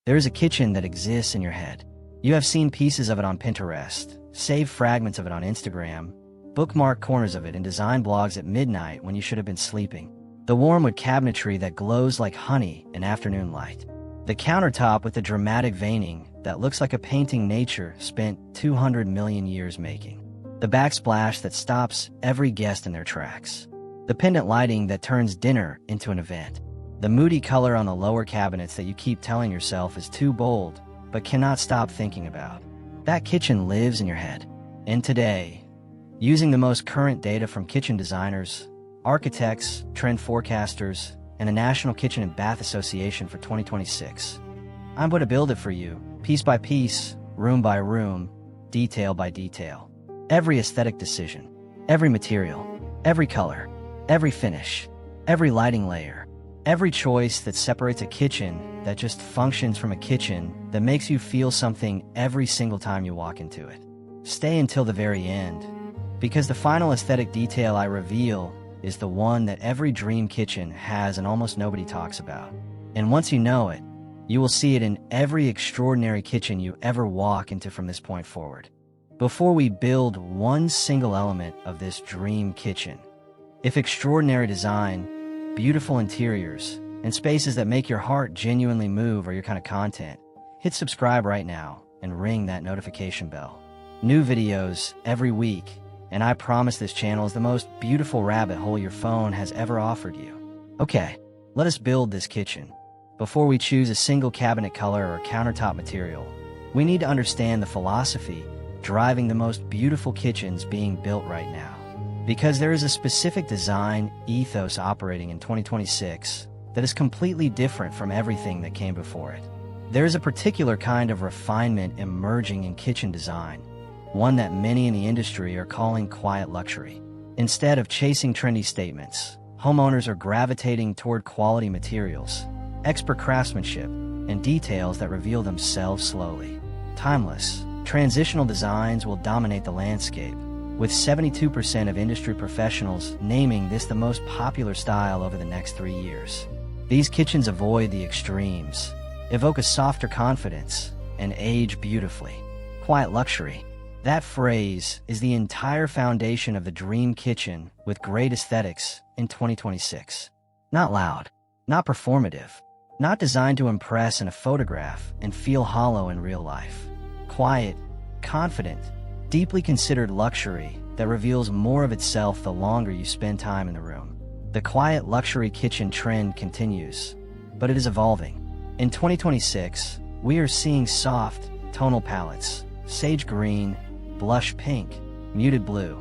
There is a kitchen that exists in your head. You have seen pieces of it on Pinterest, saved fragments of it on Instagram, bookmarked corners of it in design blogs at midnight when you should have been sleeping. The warm wood cabinetry that glows like honey in afternoon light. The countertop with the dramatic veining that looks like a painting nature spent 200 million years making. The backsplash that stops every guest in their tracks. The pendant lighting that turns dinner into an event. The moody color on the lower cabinets that you keep telling yourself is too bold, but cannot stop thinking about. That kitchen lives in your head. And today, using the most current data from kitchen designers, architects, trend forecasters, and the National Kitchen and Bath Association for 2026, I'm going to build it for you, piece by piece, room by room, detail by detail. Every aesthetic decision, every material, every color, every finish, every lighting layer, every choice that separates a kitchen that just functions from a kitchen that makes you feel something every single time you walk into it. Stay until the very end, because the final aesthetic detail I reveal is the one that every dream kitchen has and almost nobody talks about. And once you know it, you will see it in every extraordinary kitchen you ever walk into from this point forward. Before we build one single element of this dream kitchen, if extraordinary design, beautiful interiors, and spaces that make your heart genuinely move are your kind of content, hit subscribe right now and ring that notification bell. New videos every week, and I promise this channel is the most beautiful rabbit hole your phone has ever offered you. Okay, let us build this kitchen. Before we choose a single cabinet color or countertop material, we need to understand the philosophy driving the most beautiful kitchens being built right now. Because there is a specific design ethos operating in 2026 that is completely different from everything that came before it. There is a particular kind of refinement emerging in kitchen design, one that many in the industry are calling quiet luxury. Instead of chasing trendy statements, homeowners are gravitating toward quality materials, expert craftsmanship, and details that reveal themselves slowly. Timeless, transitional designs will dominate the landscape, with 72% of industry professionals naming this the most popular style over the next 3 years. These kitchens avoid the extremes, evoke a softer confidence, and age beautifully. Quiet luxury. That phrase is the entire foundation of the dream kitchen with great aesthetics in 2026. Not loud, not performative, not designed to impress in a photograph and feel hollow in real life. Quiet, confident, deeply considered luxury that reveals more of itself the longer you spend time in the room. The quiet luxury kitchen trend continues, but it is evolving. In 2026, we are seeing soft, tonal palettes, sage green, blush pink, muted blue,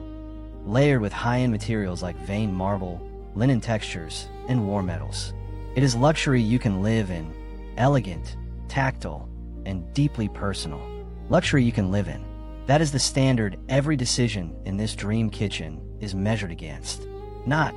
layered with high-end materials like veined marble, linen textures, and warm metals. It is luxury you can live in, elegant, tactile, and deeply personal. Luxury you can live in. That is the standard every decision in this dream kitchen is measured against. Not,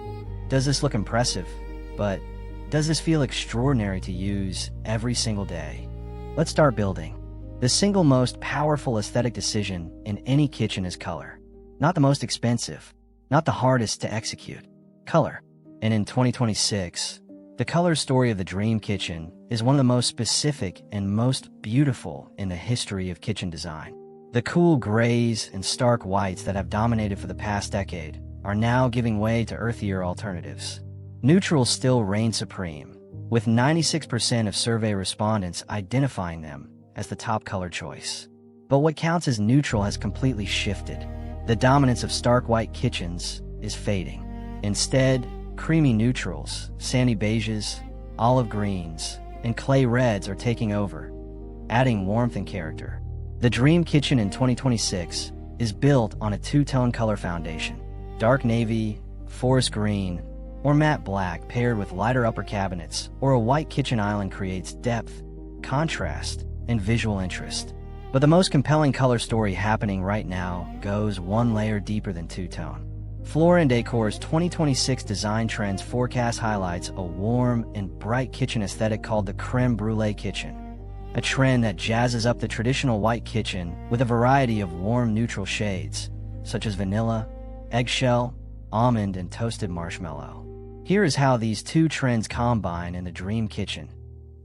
does this look impressive, but does this feel extraordinary to use every single day? Let's start building. The single most powerful aesthetic decision in any kitchen is color. Not the most expensive, not the hardest to execute. Color. And in 2026, the color story of the dream kitchen is one of the most specific and most beautiful in the history of kitchen design. The cool grays and stark whites that have dominated for the past decade are now giving way to earthier alternatives. Neutrals still reign supreme, with 96% of survey respondents identifying them as the top color choice. But what counts as neutral has completely shifted. The dominance of stark white kitchens is fading. Instead, creamy neutrals, sandy beiges, olive greens, and clay reds are taking over, adding warmth and character. The dream kitchen in 2026 is built on a two-tone color foundation. Dark navy, forest green, or matte black paired with lighter upper cabinets or a white kitchen island creates depth, contrast, and visual interest. But the most compelling color story happening right now goes one layer deeper than two-tone. Floor & Decor's 2026 design trends forecast highlights a warm and bright kitchen aesthetic called the crème brûlée kitchen, a trend that jazzes up the traditional white kitchen with a variety of warm neutral shades, such as vanilla, eggshell, almond, and toasted marshmallow. Here is how these two trends combine in the dream kitchen.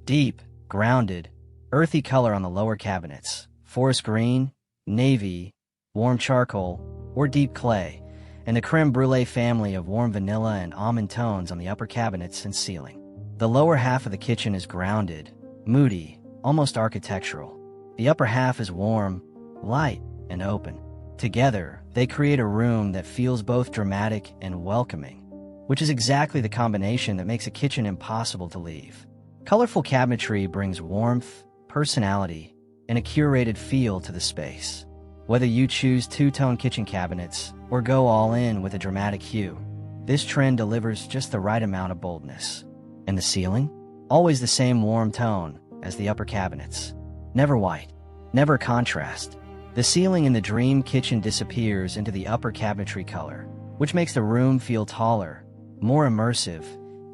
Deep, grounded, Earthy color on the lower cabinets, forest green, navy, warm charcoal, or deep clay, and the crème brûlée family of warm vanilla and almond tones on the upper cabinets and ceiling. The lower half of the kitchen is grounded, moody, almost architectural. The upper half is warm, light, and open. Together, they create a room that feels both dramatic and welcoming, which is exactly the combination that makes a kitchen impossible to leave. Colorful cabinetry brings warmth, personality, and a curated feel to the space. Whether you choose two-tone kitchen cabinets or go all in with a dramatic hue, this trend delivers just the right amount of boldness. And the ceiling? Always the same warm tone as the upper cabinets. Never white, never contrast. The ceiling in the dream kitchen disappears into the upper cabinetry color, which makes the room feel taller, more immersive,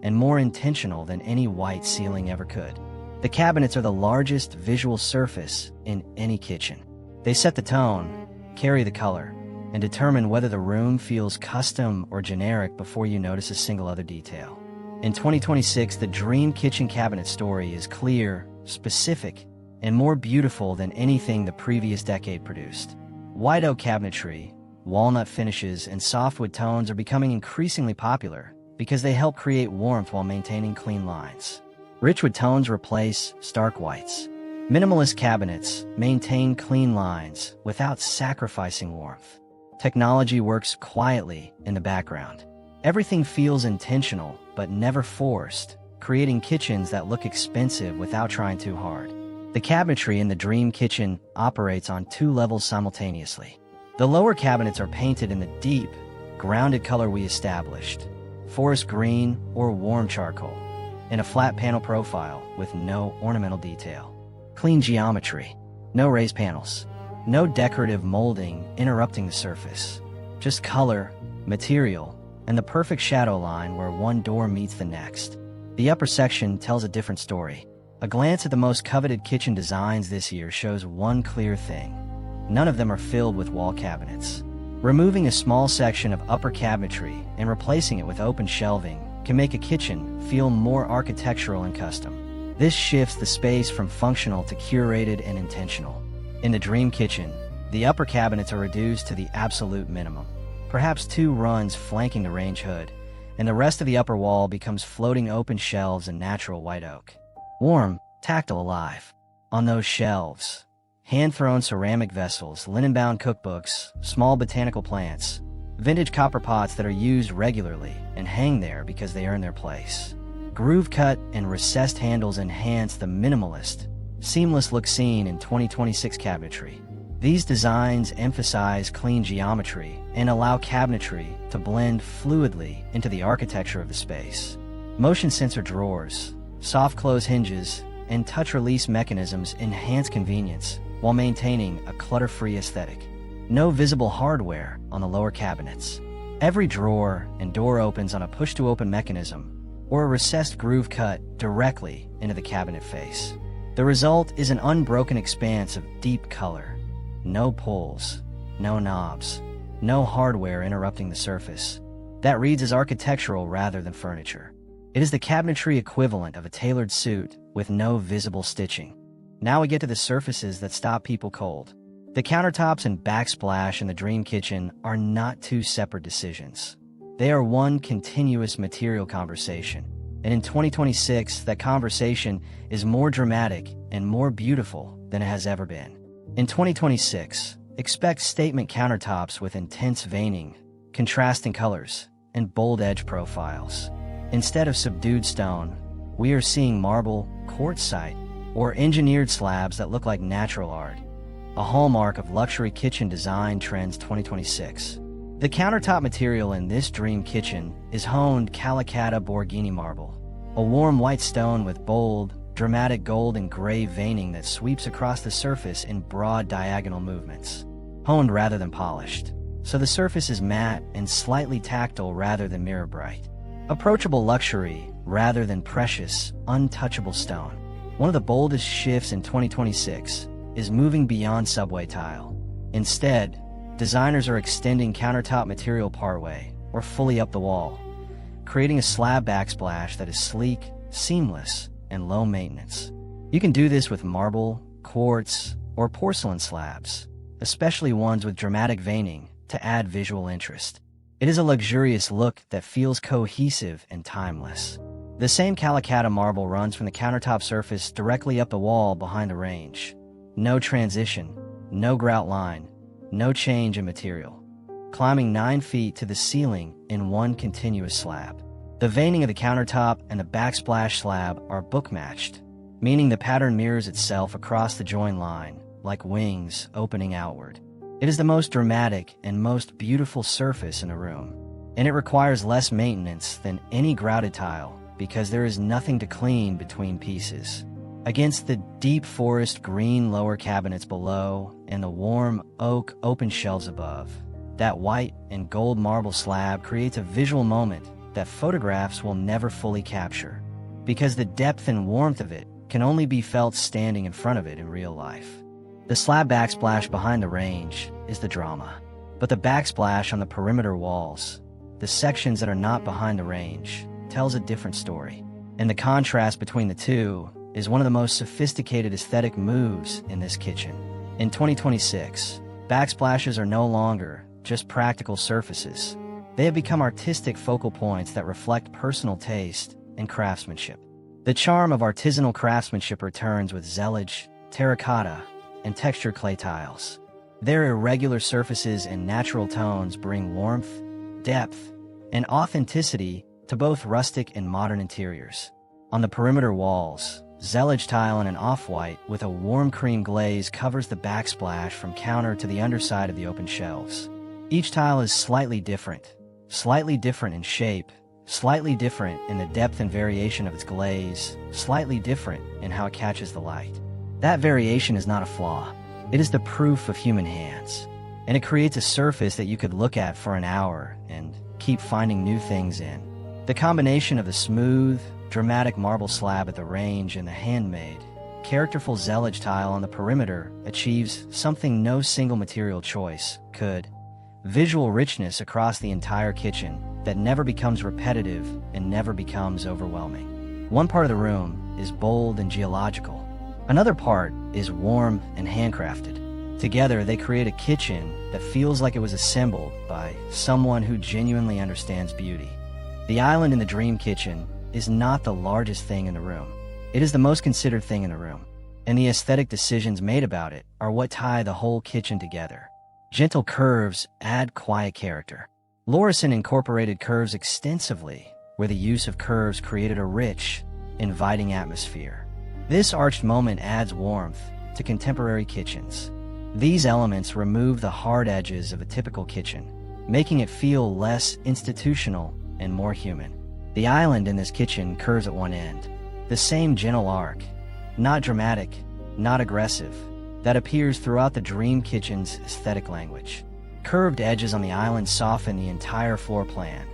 and more intentional than any white ceiling ever could. The cabinets are the largest visual surface in any kitchen. They set the tone, carry the color, and determine whether the room feels custom or generic before you notice a single other detail. In 2026, the dream kitchen cabinet story is clear, specific, and more beautiful than anything the previous decade produced. White oak cabinetry, walnut finishes, and softwood tones are becoming increasingly popular because they help create warmth while maintaining clean lines. Richwood tones replace stark whites. Minimalist cabinets maintain clean lines without sacrificing warmth. Technology works quietly in the background. Everything feels intentional but never forced, creating kitchens that look expensive without trying too hard. The cabinetry in the dream kitchen operates on two levels simultaneously. The lower cabinets are painted in the deep, grounded color we established, forest green or warm charcoal, in a flat panel profile with no ornamental detail. Clean geometry. No raised panels. No decorative molding interrupting the surface. Just color, material, and the perfect shadow line where one door meets the next. The upper section tells a different story. A glance at the most coveted kitchen designs this year shows one clear thing. None of them are filled with wall cabinets. Removing a small section of upper cabinetry and replacing it with open shelving can make a kitchen feel more architectural and custom. This shifts the space from functional to curated and intentional. In the dream kitchen, the upper cabinets are reduced to the absolute minimum, perhaps 2 runs flanking the range hood, and the rest of the upper wall becomes floating open shelves and natural white oak. Warm, tactile, alive. On those shelves, hand-thrown ceramic vessels, linen-bound cookbooks, small botanical plants, vintage copper pots that are used regularly and hang there because they earn their place. Groove-cut and recessed handles enhance the minimalist, seamless look seen in 2026 cabinetry. These designs emphasize clean geometry and allow cabinetry to blend fluidly into the architecture of the space. Motion sensor drawers, soft close hinges, and touch-release mechanisms enhance convenience while maintaining a clutter-free aesthetic. No visible hardware on the lower cabinets. Every drawer and door opens on a push-to-open mechanism or a recessed groove cut directly into the cabinet face. The result is an unbroken expanse of deep color. No pulls, no knobs, no hardware interrupting the surface. That reads as architectural rather than furniture. It is the cabinetry equivalent of a tailored suit with no visible stitching. Now we get to the surfaces that stop people cold. The countertops and backsplash in the dream kitchen are not 2 separate decisions. They are one continuous material conversation. And in 2026, that conversation is more dramatic and more beautiful than it has ever been. In 2026, expect statement countertops with intense veining, contrasting colors, and bold edge profiles. Instead of subdued stone, we are seeing marble, quartzite, or engineered slabs that look like natural art, a hallmark of luxury kitchen design trends 2026. The countertop material in this dream kitchen is honed Calacatta Borghini marble, a warm white stone with bold, dramatic gold and gray veining that sweeps across the surface in broad diagonal movements. Honed rather than polished, so the surface is matte and slightly tactile rather than mirror bright. Approachable luxury rather than precious, untouchable stone. One of the boldest shifts in 2026 is moving beyond subway tile. Instead, designers are extending countertop material partway or fully up the wall, creating a slab backsplash that is sleek, seamless, and low maintenance. You can do this with marble, quartz, or porcelain slabs, especially ones with dramatic veining to add visual interest. It is a luxurious look that feels cohesive and timeless. The same Calicut marble runs from the countertop surface directly up the wall behind the range. No transition, no grout line, no change in material. Climbing 9 feet to the ceiling in one continuous slab. The veining of the countertop and the backsplash slab are book-matched, meaning the pattern mirrors itself across the join line, like wings opening outward. It is the most dramatic and most beautiful surface in a room, and it requires less maintenance than any grouted tile because there is nothing to clean between pieces. Against the deep forest green lower cabinets below and the warm oak open shelves above, that white and gold marble slab creates a visual moment that photographs will never fully capture, because the depth and warmth of it can only be felt standing in front of it in real life. The slab backsplash behind the range is the drama, but the backsplash on the perimeter walls, the sections that are not behind the range, tells a different story. And the contrast between the two is one of the most sophisticated aesthetic moves in this kitchen. In 2026, backsplashes are no longer just practical surfaces. They have become artistic focal points that reflect personal taste and craftsmanship. The charm of artisanal craftsmanship returns with zellige, terracotta, and textured clay tiles. Their irregular surfaces and natural tones bring warmth, depth, and authenticity to both rustic and modern interiors. On the perimeter walls, zellige tile in an off-white with a warm cream glaze covers the backsplash from counter to the underside of the open shelves. Each tile is slightly different in shape, slightly different in the depth and variation of its glaze, slightly different in how it catches the light. That variation is not a flaw. It is the proof of human hands, and it creates a surface that you could look at for an hour and keep finding new things in. The combination of the smooth, dramatic marble slab at the range and the handmade, characterful zellige tile on the perimeter achieves something no single material choice could. Visual richness across the entire kitchen that never becomes repetitive and never becomes overwhelming. One part of the room is bold and geological. Another part is warm and handcrafted. Together, they create a kitchen that feels like it was assembled by someone who genuinely understands beauty. The island in the dream kitchen is not the largest thing in the room. It is the most considered thing in the room, and the aesthetic decisions made about it are what tie the whole kitchen together. Gentle curves add quiet character. Lorison incorporated curves extensively, where the use of curves created a rich, inviting atmosphere. This arched moment adds warmth to contemporary kitchens. These elements remove the hard edges of a typical kitchen, making it feel less institutional and more human. The island in this kitchen curves at one end. The same gentle arc, not dramatic, not aggressive, that appears throughout the dream kitchen's aesthetic language. Curved edges on the island soften the entire floor plan,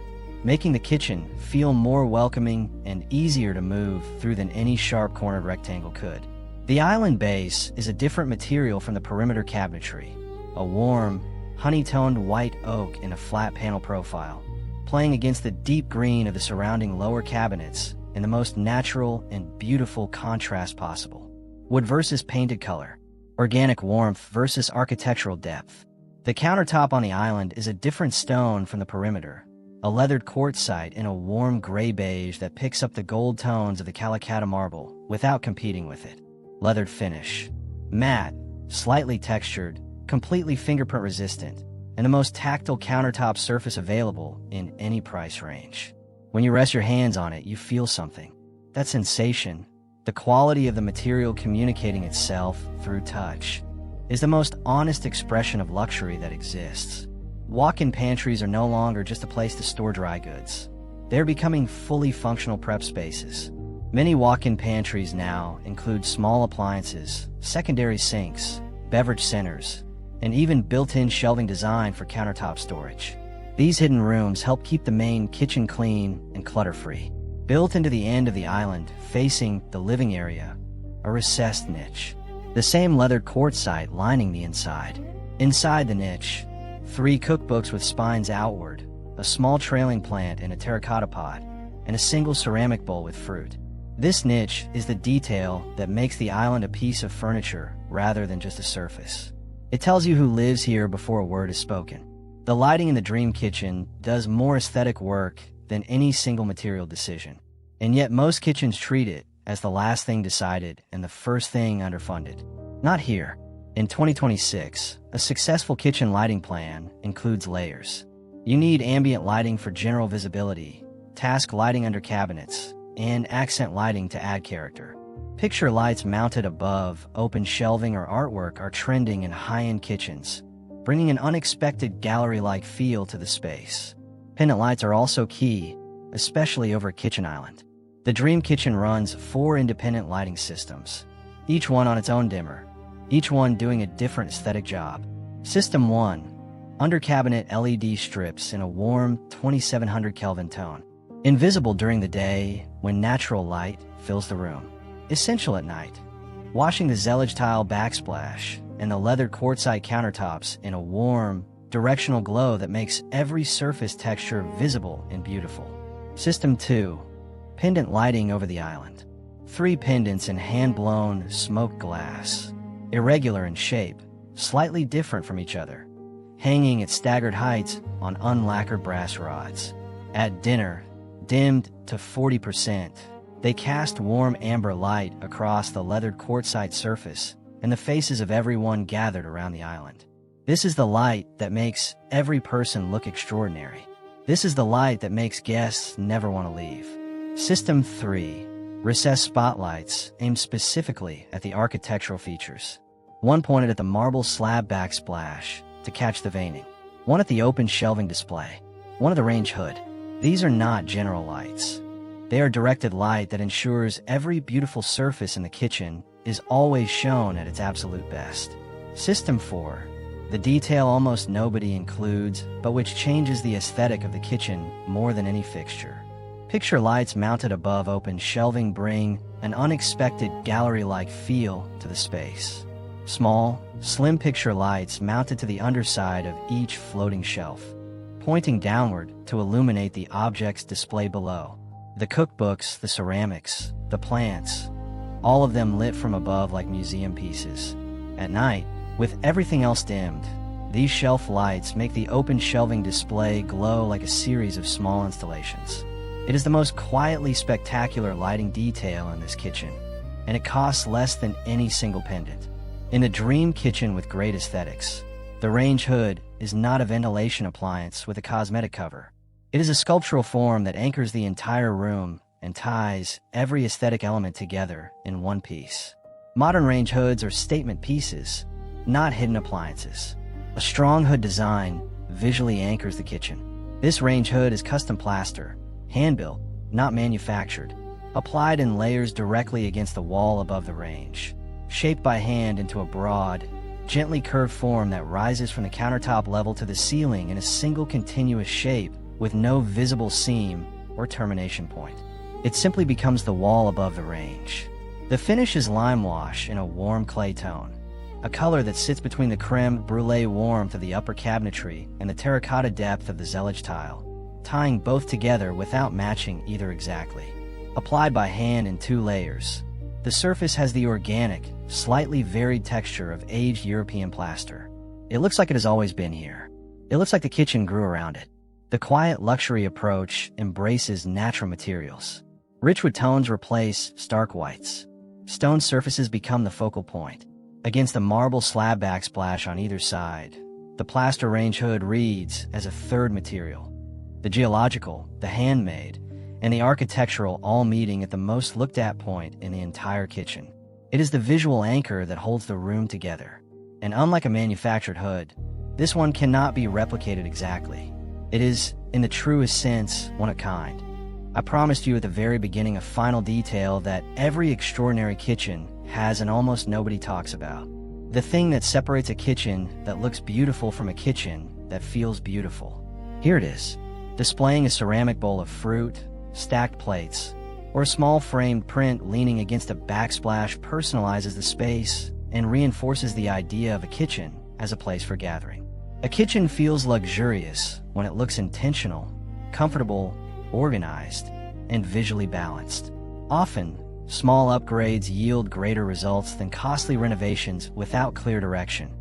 making the kitchen feel more welcoming and easier to move through than any sharp-cornered rectangle could. The island base is a different material from the perimeter cabinetry, a warm, honey-toned white oak in a flat panel profile, playing against the deep green of the surrounding lower cabinets in the most natural and beautiful contrast possible. Wood versus painted color, organic warmth versus architectural depth. The countertop on the island is a different stone from the perimeter, a leathered quartzite in a warm gray beige that picks up the gold tones of the Calicut marble without competing with it. Leathered finish, matte, slightly textured, completely fingerprint resistant, and the most tactile countertop surface available in any price range. When you rest your hands on it, you feel something. That sensation, the quality of the material communicating itself through touch, is the most honest expression of luxury that exists. Walk-in pantries are no longer just a place to store dry goods. They're becoming fully functional prep spaces. Many walk-in pantries now include small appliances, secondary sinks, beverage centers, and even built-in shelving designed for countertop storage. These hidden rooms help keep the main kitchen clean and clutter-free. Built into the end of the island, facing the living area, a recessed niche. The same leathered quartzite lining the inside. Inside the niche, 3 cookbooks with spines outward, a small trailing plant in a terracotta pot, and a single ceramic bowl with fruit. This niche is the detail that makes the island a piece of furniture rather than just a surface. It tells you who lives here before a word is spoken. The lighting in the dream kitchen does more aesthetic work than any single material decision. And yet most kitchens treat it as the last thing decided and the first thing underfunded. Not here. In 2026, a successful kitchen lighting plan includes layers. You need ambient lighting for general visibility, task lighting under cabinets, and accent lighting to add character. Picture lights mounted above open shelving or artwork are trending in high-end kitchens, bringing an unexpected gallery-like feel to the space. Pendant lights are also key, especially over a kitchen island. The Dream Kitchen runs 4 independent lighting systems, each one on its own dimmer, each one doing a different aesthetic job. System 1. Under cabinet LED strips in a warm 2700 Kelvin tone. Invisible during the day when natural light fills the room. Essential at night. Washing the zellige tile backsplash and the leather quartzite countertops in a warm, directional glow that makes every surface texture visible and beautiful. System 2. Pendant lighting over the island. 3 pendants in hand-blown smoked glass. Irregular in shape, slightly different from each other. Hanging at staggered heights on unlacquered brass rods. At dinner, dimmed to 40%, they cast warm amber light across the leathered quartzite surface and the faces of everyone gathered around the island. This is the light that makes every person look extraordinary. This is the light that makes guests never want to leave. System 3. Recessed spotlights aimed specifically at the architectural features. One pointed at the marble slab backsplash to catch the veining. One at the open shelving display. One at the range hood. These are not general lights. They are directed light that ensures every beautiful surface in the kitchen is always shown at its absolute best. System 4. The detail almost nobody includes, but which changes the aesthetic of the kitchen more than any fixture. Picture lights mounted above open shelving bring an unexpected gallery-like feel to the space. Small, slim picture lights mounted to the underside of each floating shelf, pointing downward to illuminate the objects displayed below. The cookbooks, the ceramics, the plants, all of them lit from above like museum pieces. At night, with everything else dimmed, these shelf lights make the open shelving display glow like a series of small installations. It is the most quietly spectacular lighting detail in this kitchen, and it costs less than any single pendant. In the dream kitchen with great aesthetics, the range hood is not a ventilation appliance with a cosmetic cover. It is a sculptural form that anchors the entire room and ties every aesthetic element together in one piece. Modern range hoods are statement pieces, not hidden appliances. A strong hood design visually anchors the kitchen. This range hood is custom plaster, hand-built, not manufactured, applied in layers directly against the wall above the range, shaped by hand into a broad, gently curved form that rises from the countertop level to the ceiling in a single continuous shape with no visible seam or termination point. It simply becomes the wall above the range. The finish is lime wash in a warm clay tone, a color that sits between the crème brûlée warmth of the upper cabinetry and the terracotta depth of the zellige tile, tying both together without matching either exactly. Applied by hand in 2 layers, the surface has the organic, slightly varied texture of aged European plaster. It looks like it has always been here. It looks like the kitchen grew around it. The quiet luxury approach embraces natural materials. Rich wood tones replace stark whites. Stone surfaces become the focal point. Against the marble slab backsplash on either side, the plaster range hood reads as a third material. The geological, the handmade, and the architectural all meeting at the most looked at point in the entire kitchen. It is the visual anchor that holds the room together. And unlike a manufactured hood, this one cannot be replicated exactly. It is, in the truest sense, one of a kind. I promised you at the very beginning a final detail that every extraordinary kitchen has and almost nobody talks about. The thing that separates a kitchen that looks beautiful from a kitchen that feels beautiful. Here it is. Displaying a ceramic bowl of fruit, stacked plates, or a small framed print leaning against a backsplash personalizes the space and reinforces the idea of a kitchen as a place for gathering. A kitchen feels luxurious when it looks intentional, comfortable, organized, and visually balanced. Often, Small upgrades yield greater results than costly renovations without clear direction,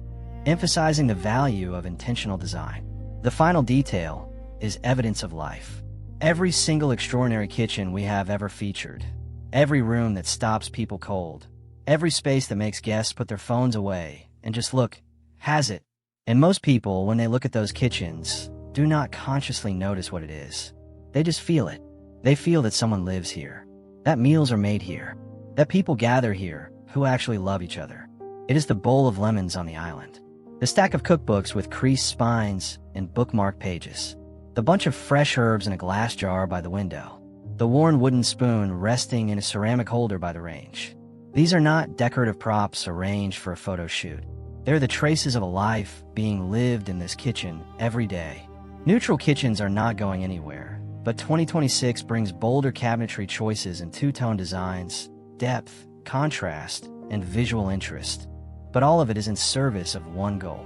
emphasizing the value of intentional design. The final detail is evidence of life. Every single extraordinary kitchen we have ever featured, every room that stops people cold, every space that makes guests put their phones away and just look, has it. And most people, when they look at those kitchens, do not consciously notice what it is. They just feel it. They feel that someone lives here, that meals are made here, that people gather here who actually love each other. It is the bowl of lemons on the island, the stack of cookbooks with creased spines and bookmark pages, the bunch of fresh herbs in a glass jar by the window, the worn wooden spoon resting in a ceramic holder by the range. These are not decorative props arranged for a photo shoot. They're the traces of a life being lived in this kitchen every day. Neutral kitchens are not going anywhere, but 2026 brings bolder cabinetry choices and two-tone designs, depth, contrast, and visual interest. But all of it is in service of one goal: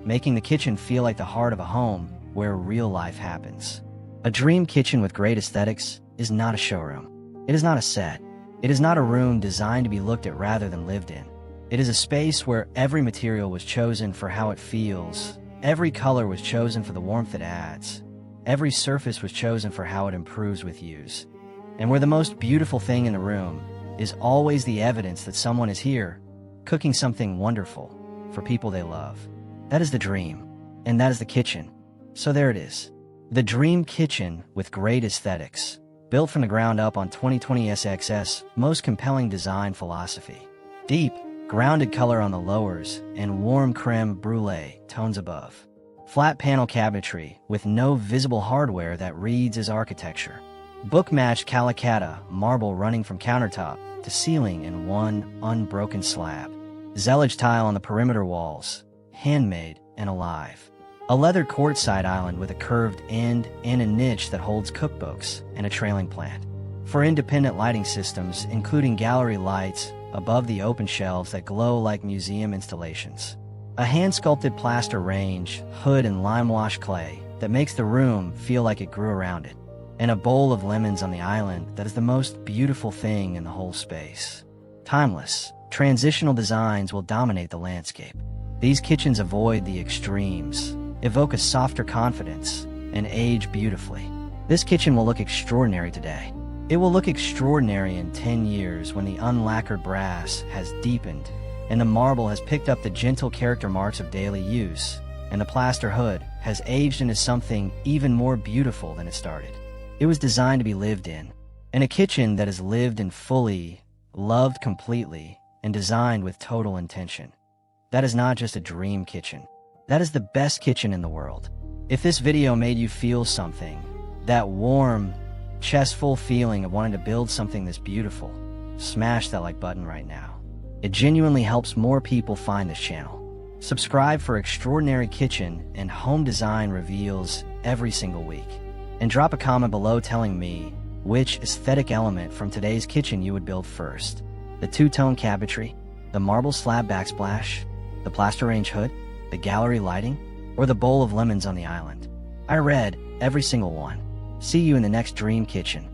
making the kitchen feel like the heart of a home where real life happens. A dream kitchen with great aesthetics is not a showroom. It is not a set. It is not a room designed to be looked at rather than lived in. It is a space where every material was chosen for how it feels, every color was chosen for the warmth it adds, every surface was chosen for how it improves with use, and where the most beautiful thing in the room is always the evidence that someone is here, cooking something wonderful for people they love. That is the dream, and that is the kitchen. So there it is. The dream kitchen with great aesthetics, built from the ground up on 2020 SXS most compelling design philosophy. Deep, grounded color on the lowers and warm crème brûlée tones above. Flat panel cabinetry with no visible hardware that reads as architecture. Book-matched Calacatta marble running from countertop to ceiling in one unbroken slab. Zellige tile on the perimeter walls, handmade and alive. A leather courtside island with a curved end and a niche that holds cookbooks and a trailing plant. For independent lighting systems, including gallery lights above the open shelves that glow like museum installations. A hand-sculpted plaster range, hood and lime-wash clay that makes the room feel like it grew around it. And a bowl of lemons on the island that is the most beautiful thing in the whole space. Timeless, transitional designs will dominate the landscape. These kitchens avoid the extremes, evoke a softer confidence, and age beautifully. This kitchen will look extraordinary today. It will look extraordinary in 10 years when the unlacquered brass has deepened and the marble has picked up the gentle character marks of daily use, and the plaster hood has aged into something even more beautiful than it started. It was designed to be lived in, and a kitchen that is lived in fully, loved completely, and designed with total intention. That is not just a dream kitchen. That is the best kitchen in the world. If this video made you feel something, that warm, chest-full feeling of wanting to build something this beautiful, smash that like button right now. It genuinely helps more people find this channel. Subscribe for extraordinary kitchen and home design reveals every single week. And drop a comment below telling me which aesthetic element from today's kitchen you would build first. The two-tone cabinetry, the marble slab backsplash, the plaster range hood, the gallery lighting, or the bowl of lemons on the island. I read every single one. See you in the next dream kitchen.